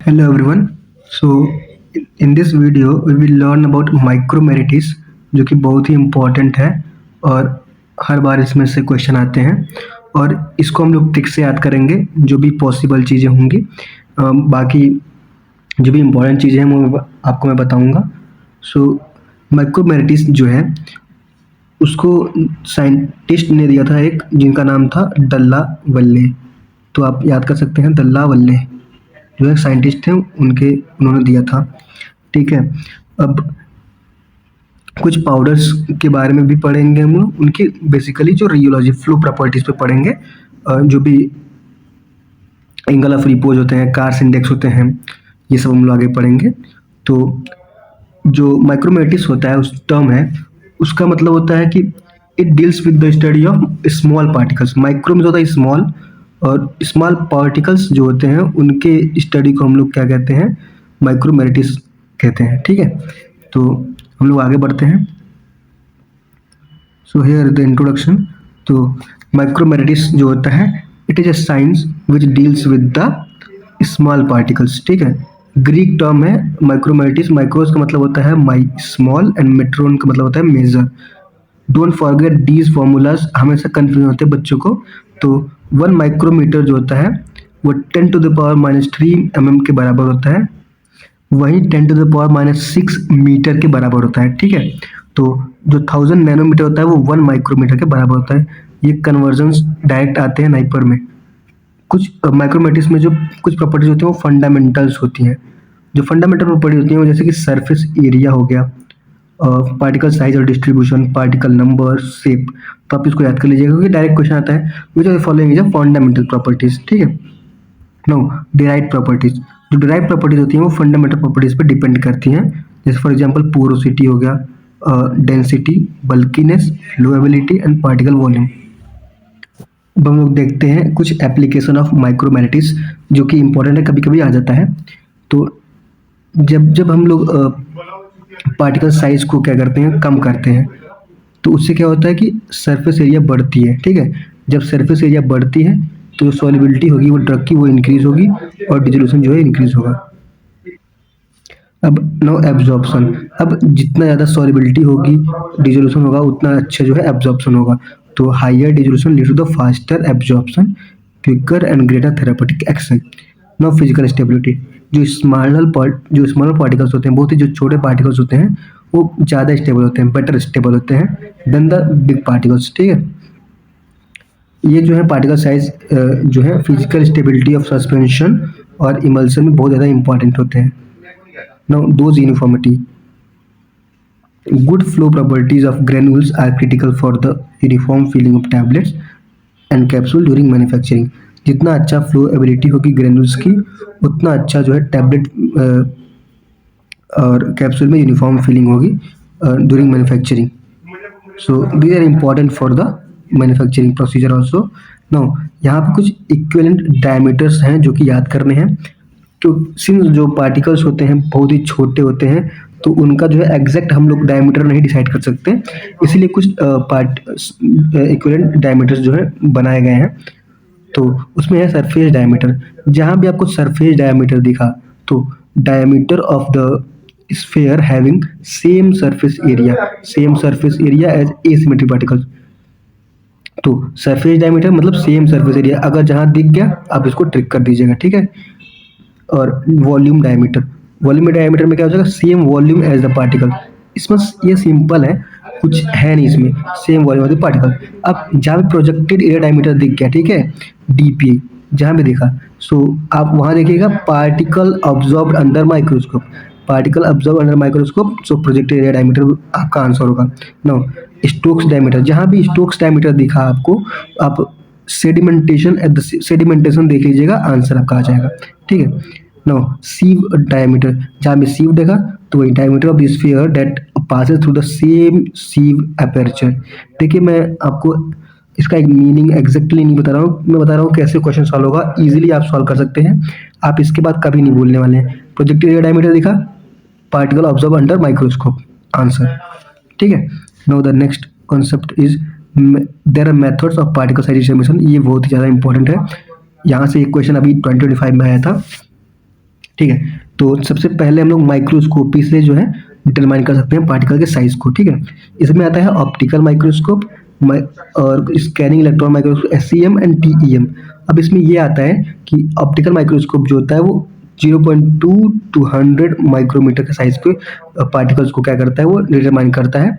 Hello everyone. So in this video we will learn about micrometrics जो कि बहुत ही important है और हर बार इसमें से क्वेश्चन आते हैं और इसको हम लोग ट्रिक से याद करेंगे जो भी पॉसिबल चीज़ें होंगी। बाकी जो भी इम्पोर्टेंट चीज़ें हैं वो आपको मैं बताऊंगा। सो माइक्रोमेरिटिस जो है उसको साइंटिस्ट ने दिया था एक, जिनका नाम था डल्ला वल्ले। तो आप याद कर सकते हैं, डल्ला वल्ले जो है साइंटिस्ट थे, उन्होंने दिया था। ठीक है, अब कुछ पाउडर्स के बारे में भी पढ़ेंगे हम लोग, उनकी बेसिकली जो रियोलॉजी फ्लो प्रॉपर्टीज पे पढ़ेंगे। जो भी एंगल ऑफ रिपोज होते हैं, कार्स इंडेक्स होते हैं, ये सब हम लोग आगे पढ़ेंगे। तो जो माइक्रोमेटिक्स होता है, उस टर्म है, उसका मतलब होता है कि it deals with the study of small particles. Micro में होता है स्मॉल, और स्मॉल पार्टिकल्स जो होते हैं उनके स्टडी को हम लोग क्या कहते हैं, माइक्रोमेटिक्स कहते हैं। ठीक है, तो हम लोग आगे बढ़ते हैं। So here the introduction. तो माइक्रोमेटिक्स जो होता है, it is a science which deals with the small particles. ठीक है, ग्रीक टर्म है माइक्रोमेटिक्स। माइक्रोस का मतलब होता है माई स्मॉल, एंड मेट्रोन का मतलब होता है major. Don't forget these formulas, हमेशा कंफ्यूज होते हैं बच्चों को। तो 1 माइक्रोमीटर जो होता है वो 10⁻³ mm के बराबर होता है, वहीं 10⁻⁶ मीटर के बराबर होता है। ठीक है, तो जो 1000 नैनोमीटर होता है वो 1 माइक्रोमीटर के बराबर होता है। ये कन्वर्जन्स डायरेक्ट आते हैं नाइपर में। कुछ माइक्रोमेटिक्स में जो कुछ प्रॉपर्टीज होती हैं वो फंडामेंटल्स होती हैं। जो फंडामेंटल प्रॉपर्टी होती हैं वो जैसे कि सरफेस एरिया हो गया, पार्टिकल साइज और डिस्ट्रीब्यूशन, पार्टिकल नंबर, शेप। तो आप इसको याद कर लीजिएगा क्योंकि डायरेक्ट क्वेश्चन आता है which are the following is fundamental properties. ठीक है, नो डिराइव प्रॉपर्टीज। जो डिराइव प्रॉपर्टीज होती हैं वो फंडामेंटल प्रॉपर्टीज पे डिपेंड करती हैं। जैसे फॉर एग्जांपल पोरोसिटी हो गया, density, bulkiness, flowability and particle volume. अब हम लोग देखते हैं कुछ एप्लीकेशन ऑफ माइक्रोमेटिक्स जो कि इंपॉर्टेंट है, कभी कभी आ जाता है। तो जब जब हम लोग पार्टिकल साइज को क्या करते हैं, कम करते हैं, तो उससे क्या होता है कि सरफेस एरिया बढ़ती है। ठीक है, जब सरफेस एरिया बढ़ती है तो जो सॉल्युबिलिटी होगी वो ड्रग की वो इंक्रीज होगी और डिसोल्यूशन जो है इंक्रीज होगा। अब नो एब्जॉर्प्शन। अब जितना ज़्यादा सॉल्युबिलिटी होगी, डिसोल्यूशन होगा, उतना अच्छा जो है एब्जॉर्प्शन होगा। तो higher dissolution lead to the faster absorption, quicker and greater therapeutic action. No physical stability. जो स्मॉलर पार्टिकल्स होते हैं, बहुत ही जो छोटे पार्टिकल्स होते हैं, वो ज़्यादा स्टेबल होते हैं, बेटर स्टेबल होते हैं देन द बिग पार्टिकल्स। ठीक है, ये जो है पार्टिकल साइज जो है फिजिकल स्टेबिलिटी ऑफ सस्पेंशन और इमल्सन में बहुत ज़्यादा इंपॉर्टेंट होते हैं। Now dose uniformity. Good flow properties of granules are critical for the uniform filling of tablets and capsule during manufacturing. जितना अच्छा फ्लो एबिलिटी होगी ग्रेन्यूल्स की, उतना अच्छा जो है टैबलेट और कैप्सूल में यूनिफॉर्म फीलिंग होगी during manufacturing. So these are important for the manufacturing procedure also. No, यहाँ पे कुछ इक्विवेलेंट डायमीटर्स हैं जो कि याद करने हैं। तो सिंस जो पार्टिकल्स होते हैं बहुत ही छोटे होते हैं, तो उनका जो है एग्जैक्ट हम लोग डायमीटर नहीं डिसाइड कर सकते, इसीलिए कुछ इक्विवेलेंट डायमीटर्स जो है बनाए गए हैं। तो उसमें है सरफेस डायमीटर। जहाँ भी आपको सरफेस डायमीटर दिखा तो diameter of the sphere having same surface area as asymmetric particles. तो सरफेस डायमीटर मतलब सेम सरफेस एरिया, अगर जहाँ दिख गया आप इसको ट्रिक कर दीजिएगा। ठीक है, और वॉल्यूम डायमीटर में क्या हो जाएगा, same volume as the particle. इसमें ये सिंपल है, कुछ है नहीं इसमें, same volume of the particle. अब जहाँ भी प्रोजेक्टेड एरिया डायमीटर दिख गया, ठीक है, डीपी जहाँ भी देखा, सो आप वहाँ देखिएगा particle observed under microscope, so projected area diameter आपका आंसर होगा। No Stokes diameter. जहाँ भी स्टोक्स डायमीटर दिखा आपको, आप सेडिमेंटेशन देख लीजिएगा, आंसर आपका आ जाएगा। ठीक है, नो सीव डायमीटर। जहाँ भी सीव देखा तो वही diameter of the sphere that passes through the same sieve aperture. देखिए, मैं आपको इसका एक मीनिंग एग्जैक्टली नहीं बता रहा हूँ, मैं बता रहा हूँ कैसे क्वेश्चन सॉल्व होगा, इजीली आप सॉल्व कर सकते हैं। आप इसके बाद कभी नहीं भूलने वाले हैं। प्रोजेक्टेड एरिया डायमीटर दिखा, particle observe under microscope, answer. ठीक है, now the next concept is there are methods of particle size distribution. ये बहुत ही ज़्यादा इंपॉर्टेंट है। यहाँ से एक क्वेश्चन अभी 2025 में आया था। ठीक है। तो सबसे पहले हम लोग माइक्रोस्कोपी से जो है डिटरमाइन कर सकते हैं पार्टिकल के साइज को, ठीक है। इसमें आता है ऑप्टिकल माइक्रोस्कोप और scanning electron microscope, SEM and TEM। अब इसमें ये आता है कि ऑप्टिकल माइक्रोस्कोप जो होता है वो 0.2 टू 100 माइक्रोमीटर के साइज के पार्टिकल्स को क्या करता है, वो डिटरमाइन करता है।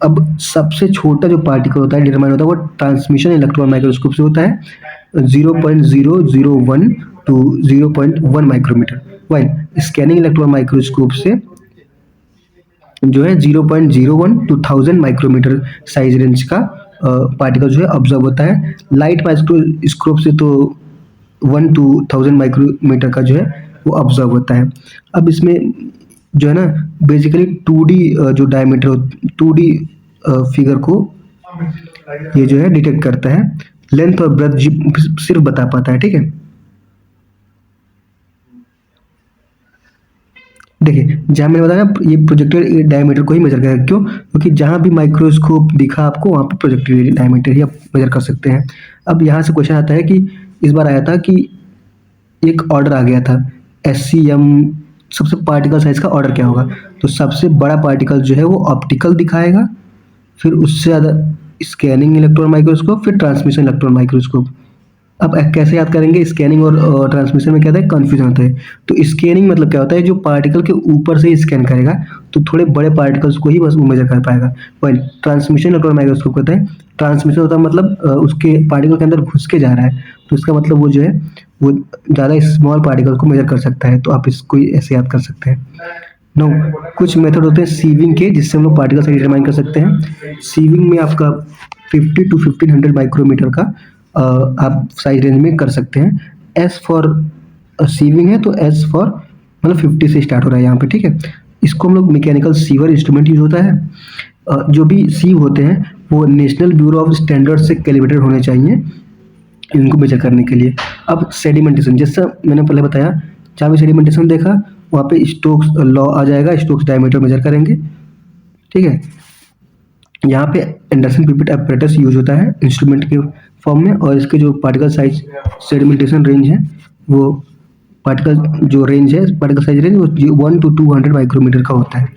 अब सबसे छोटा जो पार्टिकल होता है डिटरमाइन होता है वो ट्रांसमिशन इलेक्ट्रॉन माइक्रोस्कोप से होता है 0.001 to 0.1 micrometer, while scanning electron microscope से जो है 0.01 टू 1000 माइक्रोमीटर साइज रेंज का पार्टिकल जो है ऑब्जर्व होता है। लाइट माइक्रोस्कोप से तो 1 टू 1000 माइक्रोमीटर का जो है वो ऑब्जर्व होता है। अब इसमें जो है ना बेसिकली 2D जो डायमीटर 2D फिगर को ये जो है डिटेक्ट करता है, लेंथ और ब्रेथ सिर्फ बता पाता है, ठीक है। देखिए जहाँ मैंने बताया ना ये प्रोजेक्टेड डायमीटर को ही मेजर करेगा, क्यों? क्योंकि जहाँ भी माइक्रोस्कोप दिखा आपको वहाँ पे प्रोजेक्टेड डायमीटर ही आप मेजर कर सकते हैं। अब यहाँ से क्वेश्चन आता है कि इस बार आया था कि एक ऑर्डर आ गया था SEM, सबसे पार्टिकल साइज का ऑर्डर क्या होगा, तो सबसे बड़ा पार्टिकल जो है वो ऑप्टिकल दिखाएगा, फिर उससे ज़्यादा स्कैनिंग इलेक्ट्रॉन माइक्रोस्कोप, फिर ट्रांसमिशन इलेक्ट्रॉन माइक्रोस्कोप। अब कैसे याद करेंगे, स्कैनिंग और ट्रांसमिशन में क्या होता है, कन्फ्यूजन होता है। तो स्कैनिंग मतलब क्या होता है, जो पार्टिकल के ऊपर से स्कैन करेगा तो थोड़े बड़े पार्टिकल्स को ही बस वो मेजर कर पाएगा। वही ट्रांसमिशन इलेक्ट्रॉन माइक्रोस्कोप होता है, ट्रांसमिशन होता है मतलब उसके पार्टिकल के अंदर घुस के जा रहा है, तो इसका मतलब वो जो है वो ज़्यादा स्मॉल पार्टिकल को मेजर कर सकता है। तो आप इसको ऐसे याद कर सकते हैं। नो, कुछ मेथड होते हैं सीविंग के जिससे हम लोग पार्टिकल साइज डिटरमाइन कर सकते हैं। सीविंग में आपका 50 टू 1500 माइक्रोमीटर का आप साइज रेंज में कर सकते हैं। एस फॉर सीविंग है तो एस फॉर मतलब 50 से स्टार्ट हो रहा है यहाँ पे, ठीक है। इसको हम लोग मैकेनिकल सीवर इंस्ट्रूमेंट यूज होता है। जो भी सीव होते हैं वो नेशनल ब्यूरो ऑफ स्टैंडर्ड से कैलिब्रेटेड होने चाहिए इनको मेजर करने के लिए। अब सेडिमेंटेशन, जैसा मैंने पहले बताया, जहाँ भी सेडिमेंटेशन देखा वहाँ पे स्टोक्स लॉ आ जाएगा, स्टोक्स डायमीटर मेजर करेंगे, ठीक है। यहाँ पे एंडरसन पिपेट apparatus यूज होता है इंस्ट्रूमेंट के फॉर्म में, और इसके जो पार्टिकल साइज सेडिमेंटेशन रेंज है वो पार्टिकल जो रेंज है पार्टिकल साइज रेंज वो 1 टू 200 माइक्रोमीटर का होता है।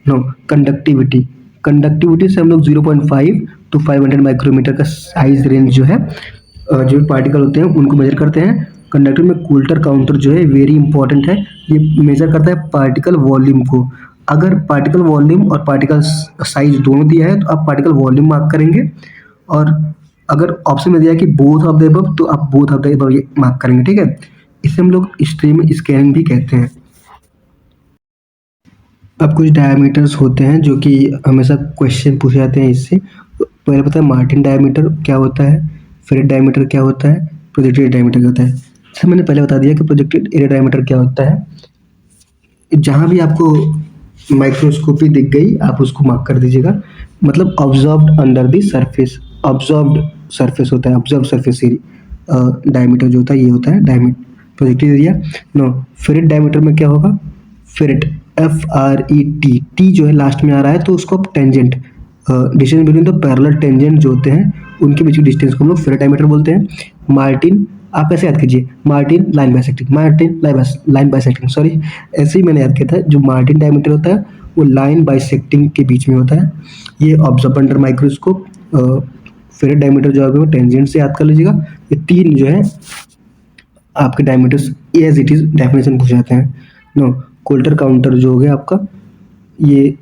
नो, कंडक्टिविटी, कंडक्टिविटी से हम लोग 0.5 टू 500 माइक्रोमीटर का साइज रेंज जो है जो पार्टिकल होते हैं उनको मेजर करते हैं। कंडक्टिव में कूल्टर काउंटर जो है वेरी इंपॉर्टेंट है, ये मेजर करता है पार्टिकल वॉल्यूम को। अगर पार्टिकल वॉल्यूम और पार्टिकल साइज दोनों दिया है तो आप पार्टिकल वॉल्यूम मार्क करेंगे, और अगर ऑप्शन में दिया है कि बोथ ऑफ द अबव तो आप both of the above mark करेंगे, ठीक है। इसे हम लोग स्ट्रीम स्कैनिंग भी कहते हैं। अब कुछ डायमीटर्स होते हैं जो कि हमेशा क्वेश्चन पूछे जाते हैं इससे। पहले पता है मार्टिन डायमीटर क्या होता है, फेरेट डायमीटर क्या होता है, प्रोजेक्टेड डायमीटर क्या होता है। जैसे मैंने पहले बता दिया कि प्रोजेक्टेड एरिया डायमीटर क्या होता है। जहाँ भी आपको माइक्रोस्कोपी दिख गई आप उसको मार्क कर दीजिएगा, मतलब observed under the surface, observed surface होता है, ऑब्जर्व सरफेस एरिया डायमीटर जो होता है ये होता है diameter projected area. No, Feret diameter में क्या होगा, फेरेट FRET, टी जो है लास्ट में आ रहा है तो उसको आप tangent, distance between the parallel tangent जो होते हैं उनके बीच की डिस्टेंस को हम लोग फेरेट डायमीटर बोलते हैं। मार्टिन, आप ऐसे याद कीजिए, Martin line bisecting, Martin line bisecting, sorry ऐसे ही मैंने याद किया था। जो मार्टिन डायमीटर होता है वो लाइन बाइसेक्टिंग के बीच में होता है। ये observe under microscope. Feret diameter जो है वो टेंजेंट से याद कर लीजिएगा। ये तीन जो है आपके diameters as it is definition पूछ जाते हैं। नो, कोल्टर काउंटर जो हो गया आपका, ये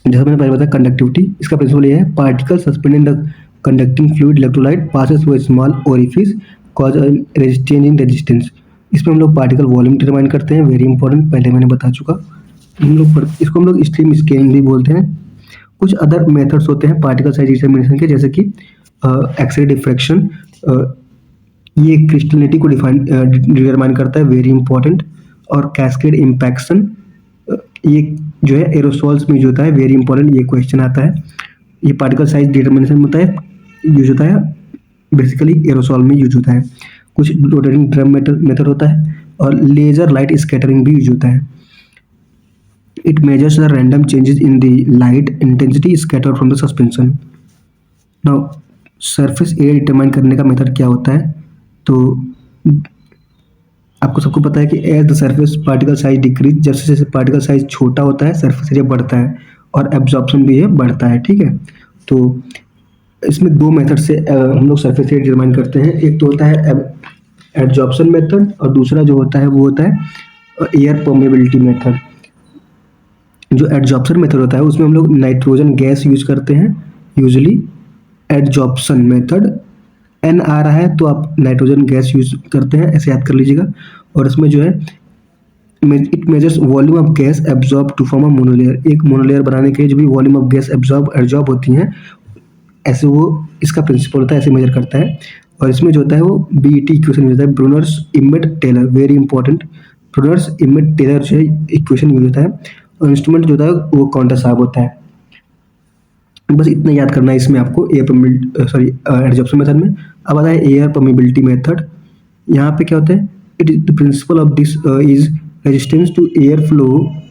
जैसा मैंने पहले बताया कंडक्टिविटी, इसका प्रिंसिपल ये है, particle suspended in the conducting fluid electrolyte passes through a small orifice cause change in resistance. इसमें हम लोग पार्टिकल वॉल्यूम डिटरमाइन करते हैं, वेरी इंपॉर्टेंट, पहले मैंने बता चुका। इसको हम लोग स्ट्रीम स्कैनिंग भी बोलते हैं। कुछ अदर मेथड्स होते हैं पार्टिकल साइज डिटरमिनेशन के, जैसे कि एक्सरे डिफ्रैक्शन, ये क्रिस्टलिटी को डिटरमाइन करता है, वेरी इंपॉर्टेंट। और कैस्केड इम्पैक्शन, ये जो है एरोसॉल्स में यूज होता है, वेरी इंपॉर्टेंट, ये क्वेश्चन आता है। ये पार्टिकल साइज डिटरमिनेशन होता है, यूज होता है बेसिकली एरोसॉल में यूज होता है। कुछ रोटेटिंग ड्रम मेथड होता है, और लेजर लाइट स्कैटरिंग भी यूज होता है। It measures the random changes in the light intensity scattered from the suspension. Now surface area determine करने का मेथड क्या होता है, तो आपको सबको पता है कि as the surface particle size decrease, जैसे जैसे पार्टिकल साइज छोटा होता है सरफेस एरिया बढ़ता है और एब्जॉर्प्शन भी है बढ़ता है, ठीक है। तो इसमें दो मेथड से हम लोग सरफेस एरिया डिटरमाइन करते हैं। एक तो होता है एब्जॉर्प्शन मेथड और दूसरा जो होता है वो होता है एयर परमेबिलिटी मेथड। जो एडजॉर्प्शन मेथड होता है उसमें हम लोग नाइट्रोजन गैस यूज करते हैं यूजली। एडजॉर्प्शन मेथड एन आ रहा है तो आप नाइट्रोजन गैस यूज करते हैं, ऐसे याद कर लीजिएगा। और इसमें जो है it measures volume of gas absorb to form a monolayer. एक मोनोलेयर बनाने के लिए जो भी वॉल्यूम ऑफ गैस एब्जॉर्ब होती हैं, ऐसे वो इसका प्रिंसिपल होता है, ऐसे मेजर करता है। और इसमें जो होता है वो बीईटी इक्वेशन यूज होता है, Brunauer's Emmett Teller, very important. Brunauer's Emmett Teller जो है इक्वेशन यूज होता है। और इंस्ट्रूमेंट जो होता है वो काउंटर साहब होता है। बस इतना याद करना है इसमें आपको एडजॉर्प्शन मेथड में। अब आता है एयर परमेबिलिटी मेथड। यहाँ पे क्या होता है, it is the principle of this is resistance to air flow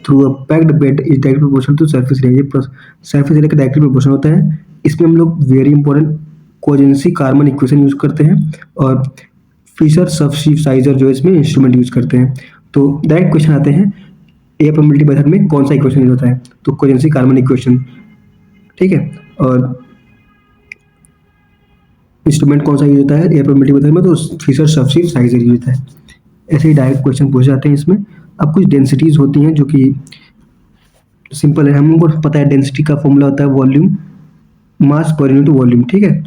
through a packed bed is directly proportional to surface area. ये सरफेस एरिया का डायरेक्टली प्रोपोर्शनल होता है। इसमें हम लोग very important Kozeny Carman equation use करते हैं और फिशर सब्सिडाइजर जो है इसमें इंस्ट्रूमेंट यूज करते हैं। तो डायरेक्ट क्वेश्चन आते हैं एयर परमेबिलिटी मेथड में कौन सा इक्वेशन यूज होता है, तो कोजेंसी कार्बन इक्वेशन, ठीक है। और इंस्ट्रूमेंट कौन सा यूज होता है एयर परमिटिव मेथड में, तो फिशर सब्सिडाइजर यूज होता है। ऐसे ही डायरेक्ट क्वेश्चन पूछ जाते हैं इसमें। अब कुछ डेंसिटीज होती हैं जो कि सिंपल है, हमको पता है डेंसिटी का फॉर्मूला होता है volume mass per unit volume, ठीक है।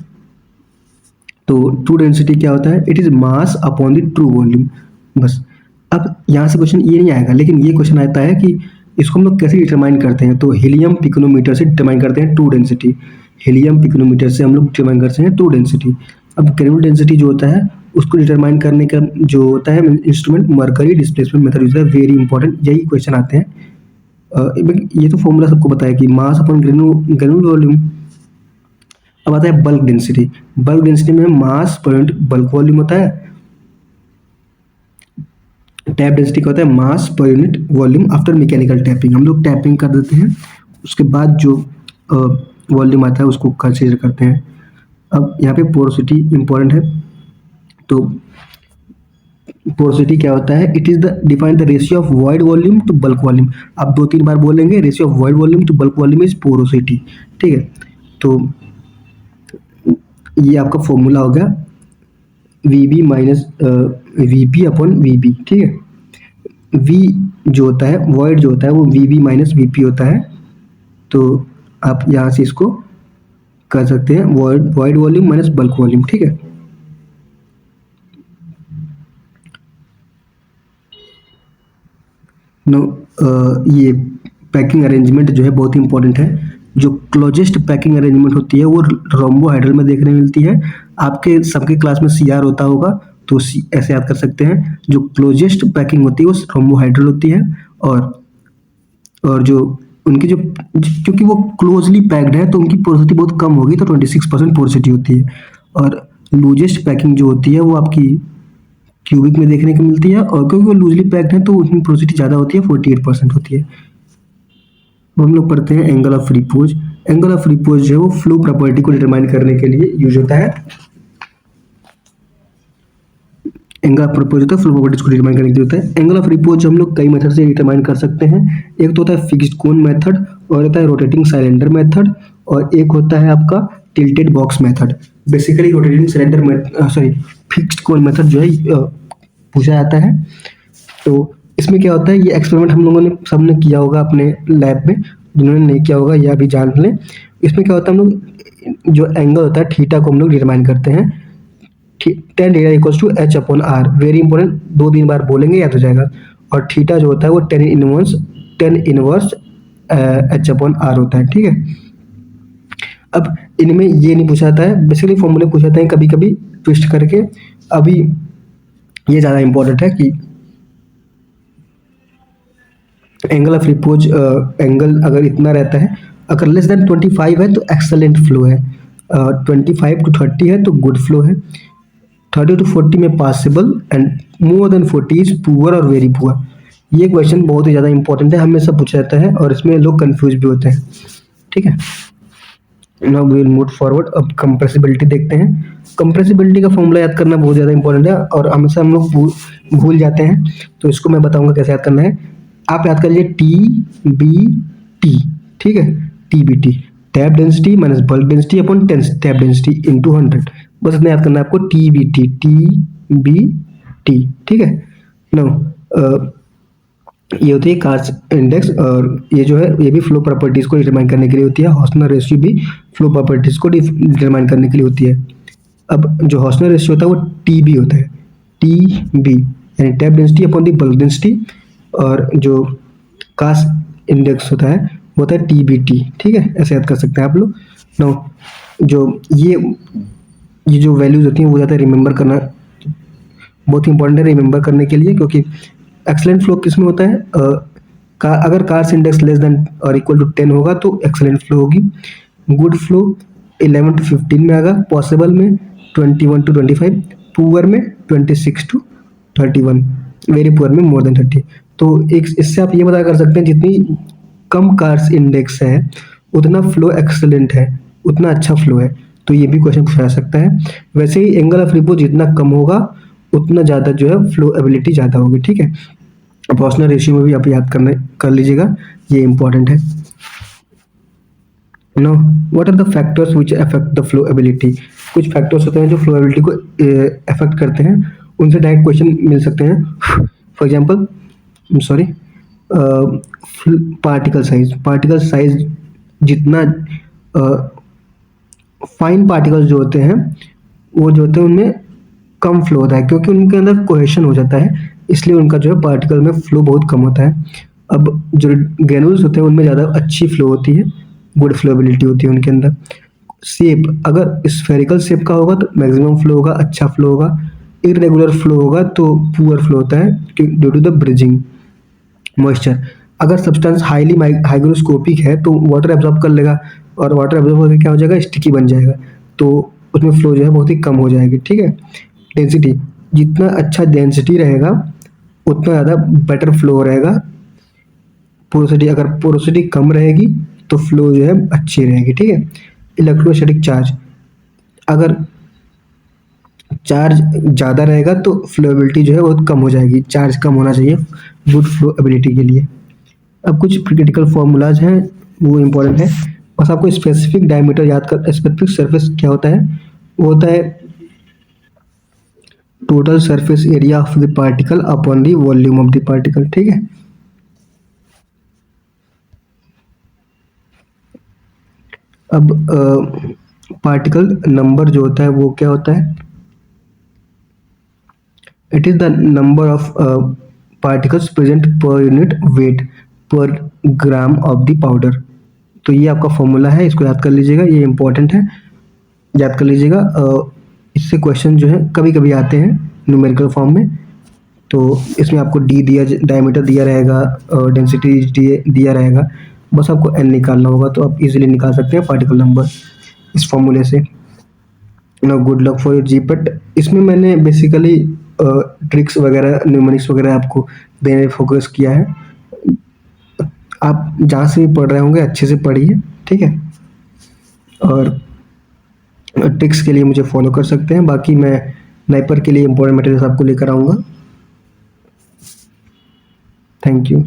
तो ट्रू डेंसिटी क्या होता है, it is mass upon the true volume, बस। अब यहाँ से क्वेश्चन ये नहीं आएगा, लेकिन ये क्वेश्चन आता है कि इसको हम लोग कैसे डिटरमाइन करते हैं, तो हीलियम पिकोनोमीटर से डिटरमाइन करते हैं ट्रू डेंसिटी। हीलियम पिकोनोमीटर से हम लोग डिटरमाइन करते हैं ट्रू डेंसिटी। अब ग्रेनुलर डेंसिटी जो होता है उसको डिटरमाइन करने का जो होता है instrument mercury displacement method use होता है, वेरी इंपॉर्टेंट, यही क्वेश्चन आते हैं। ये तो फॉर्मूला सबको पता है कि मास अपॉन ग्रेनुलर वॉल्यूम। अब आता है बल्क डेंसिटी। बल्क डेंसिटी में मास पर यूनिट बल्क वॉल्यूम होता है। टैप डेंसिटी का होता है mass per unit volume after mechanical tapping. हम लोग टैपिंग कर देते हैं, उसके बाद जो वॉल्यूम आता है उसको कंसीडर करते हैं। अब यहाँ पे पोरोसिटी इंपॉर्टेंट है। तो पोरोसिटी क्या होता है, it is the define the ratio of void volume to bulk volume. आप 2-3 बार बोलेंगे, ratio of void volume to bulk volume is porosity, ठीक है। तो ये आपका फॉर्मूला हो गया VB minus VP upon VB, ठीक है। वी जो होता है वॉइड जो होता है वो वीबी माइनस वीपी होता है। तो आप यहाँ से इसको कर सकते हैं void volume minus bulk volume, ठीक है। नो ये पैकिंग अरेंजमेंट जो है बहुत ही इंपॉर्टेंट है। जो क्लोजेस्ट पैकिंग अरेंजमेंट होती है वो रोम्बोहाइड्रल में देखने मिलती है। आपके सबके क्लास में सीआर होता होगा, तो ऐसे याद कर सकते हैं। जो क्लोजेस्ट पैकिंग होती है वो रोम्बोहाइड्रल होती है। और जो उनकी जो क्योंकि वो क्लोजली पैक्ड है तो उनकी पोरोसिटी बहुत कम होगी, तो 26% पोरोसिटी होती है। और लूजेस्ट पैकिंग जो होती है वो आपकी क्यूबिक में देखने को मिलती है, और क्योंकि वो लूजली पैक्ड है तो उनकी पोरोसिटी ज़्यादा होती है, 48% होती है। अब हम लोग पढ़ते हैं angle of repose. Angle of repose जो है वो फ्लो प्रॉपर्टी को डिटरमाइन करने के लिए यूज होता है। एंगल ऑफ रिपोज होता है फ्लो प्रॉपर्टीज को डिटरमाइन करने के लिए होता है। एंगल ऑफ रिपोज हम लोग कई मेथड से डिटरमाइन कर सकते हैं। एक तो होता है फिक्स्ड कोन मेथड, और होता है रोटेटिंग सिलेंडर मेथड, और एक होता है आपका tilted box method. Basically rotating cylinder fixed cone method जो है पूछा जाता है। तो इसमें क्या होता है, ये एक्सपेरिमेंट हम लोगों ने सबने किया होगा अपने लैब में, जिन्होंने नहीं किया होगा या भी जान लें। इसमें क्या होता है, हम लोग जो एंगल होता है थीटा को हम लोग डिटरमाइन करते हैं। tan theta equals to h upon R, very important, 2-3 बार बोलेंगे याद हो जाएगा। और थीटा जो होता है वो tan inverse h upon R होता है, ठीक है। अब इनमें ये नहीं पूछा जाता है, बेसिकली फॉर्मूले पूछा जाते हैं कभी कभी ट्विस्ट करके। अभी ये ज़्यादा इंपॉर्टेंट है कि एंगल ऑफ रिपोज एंगल अगर इतना रहता है, अगर लेस देन 25 है तो एक्सेलेंट फ्लो है, 25 to 30 है तो गुड फ्लो है, 30 to 40 में possible, and more than 40 is poor और वेरी पुअर। ये क्वेश्चन बहुत ही ज़्यादा इंपॉर्टेंट है, हमेशा पूछा जाता है और इसमें लोग कंफ्यूज भी होते हैं, ठीक है। Now we will move forward. अब कंप्रेसिबिलिटी देखते हैं। कंप्रेसिबिलिटी का फॉर्मूला याद करना बहुत ज़्यादा इंपॉर्टेंट है और हमेशा हम लोग भूल जाते हैं, तो इसको मैं बताऊंगा कैसे याद करना है। आप याद कर लीजिए टी बी टी, ठीक है, T B T, tap density minus bulk density upon tap density into 100। बस इतना याद करना है आपको, टी बी टी, ठीक है। नाउ ये होती है कार्स इंडेक्स, और ये जो है ये भी फ्लो प्रॉपर्टीज को डिटरमाइन करने के लिए होती है। हॉसनर रेशियो भी फ्लो प्रॉपर्टीज को डिटरमाइन करने के लिए होती है। अब जो हॉसनर रेशियो होता है वो टी बी होता है, टी बी यानी tap density upon the bulk density, और जो कास इंडेक्स होता है वो होता है टी बी टी, ठीक है, ऐसे याद कर सकते हैं आप लोग। नो जो ये जो वैल्यूज होती हैं वो ज़्यादा रिमेंबर करना बहुत इंपॉर्टेंट है रिमेंबर करने के लिए, क्योंकि एक्सलेंट फ्लो किस में होता है, अगर कार्स इंडेक्स लेस देन और इक्वल टू 10 होगा तो एक्सलेंट फ्लो होगी। गुड फ्लो 11 टू 15 में आएगा, पॉसिबल में 21 टू 25, पुअर में 26 टू 31, वेरी पुअर में मोर देन 30। तो एक इससे आप ये पता कर सकते हैं जितनी कम कार्स इंडेक्स है उतना फ्लो एक्सलेंट है, उतना अच्छा फ्लो है। तो ये भी क्वेश्चन पूछा जा सकता है। वैसे ही एंगल ऑफ रिपो जितना कम होगा उतना ज़्यादा जो है फ्लो एबिलिटी ज़्यादा होगी, ठीक है। प्रोपोर्शनल रेशियो में भी आप याद करने कर लीजिएगा, ये इंपॉर्टेंट है। No what are the factors which affect the flow ability. कुछ फैक्टर्स होते हैं जो फ्लो एबिलिटी को अफेक्ट करते हैं, उनसे डायरेक्ट क्वेश्चन मिल सकते हैं। For example sorry, particle size जितना फाइन पार्टिकल्स जो होते हैं वो जो होते हैं उनमें कम फ्लो होता है, क्योंकि उनके अंदर कोहेशन हो जाता है, इसलिए उनका जो है पार्टिकल में फ्लो बहुत कम होता है। अब जो ग्रेनुल्स होते हैं उनमें ज़्यादा अच्छी फ्लो होती है, गुड फ्लोबिलिटी होती है उनके अंदर। शेप अगर स्फेरिकल शेप का होगा तो मैक्सिमम फ्लो होगा, अच्छा फ्लो होगा। इरेगुलर फ्लो होगा तो पुअर फ्लो होता है due to the bridging. Moisture अगर सब्सटेंस हाईली हाइग्रोस्कोपिक है तो वाटर एब्जॉर्ब कर लेगा, और वाटर एब्जॉर्ब होकर क्या हो जाएगा, स्टिकी बन जाएगा, तो उसमें फ्लो जो है बहुत ही कम हो जाएगी, ठीक है। डेंसिटी जितना अच्छा डेंसिटी रहेगा उतना ज़्यादा बेटर फ्लो रहेगा। पोरोसिटी अगर पोरोसिटी कम रहेगी तो फ्लो जो है अच्छी रहेगी, ठीक है। इलेक्ट्रोस्टैटिक चार्ज अगर चार्ज ज़्यादा रहेगा तो फ्लोएबिलिटी जो है बहुत कम हो जाएगी, चार्ज कम होना चाहिए गुड फ्लो एबिलिटी के लिए। अब कुछ क्रिटिकल फॉर्मूलाज हैं वो इम्पोर्टेंट है, बस आपको स्पेसिफिक डायमीटर याद कर। स्पेसिफिक सरफेस क्या होता है, वो होता है total surface area of the particle upon the volume of the particle, ठीक है। अब पार्टिकल नंबर जो होता है वो क्या होता है, it is the number of particles present per unit weight पर ग्राम ऑफ द पाउडर। तो ये आपका फॉर्मूला है, इसको याद कर लीजिएगा, ये इंपॉर्टेंट है, याद कर लीजिएगा। इससे क्वेश्चन जो है कभी कभी आते हैं न्यूमेरिकल फॉर्म में। तो इसमें आपको डी दिया, डायमीटर दिया रहेगा, डेंसिटी दिया रहेगा, बस आपको एन निकालना होगा, तो आप इजीली निकाल सकते हैं पार्टिकल नंबर इस फॉर्मूले से। No good luck for your GPAT. इसमें मैंने बेसिकली ट्रिक्स वगैरह न्यूमेरिक्स वगैरह आपको देने फोकस किया है। आप जहाँ से भी पढ़ रहे होंगे अच्छे से पढ़िए, ठीक है। और ट्रिक्स के लिए मुझे फॉलो कर सकते हैं, बाकी मैं नाइपर के लिए इंपॉर्टेंट मटेरियल्स आपको लेकर आऊँगा। Thank you.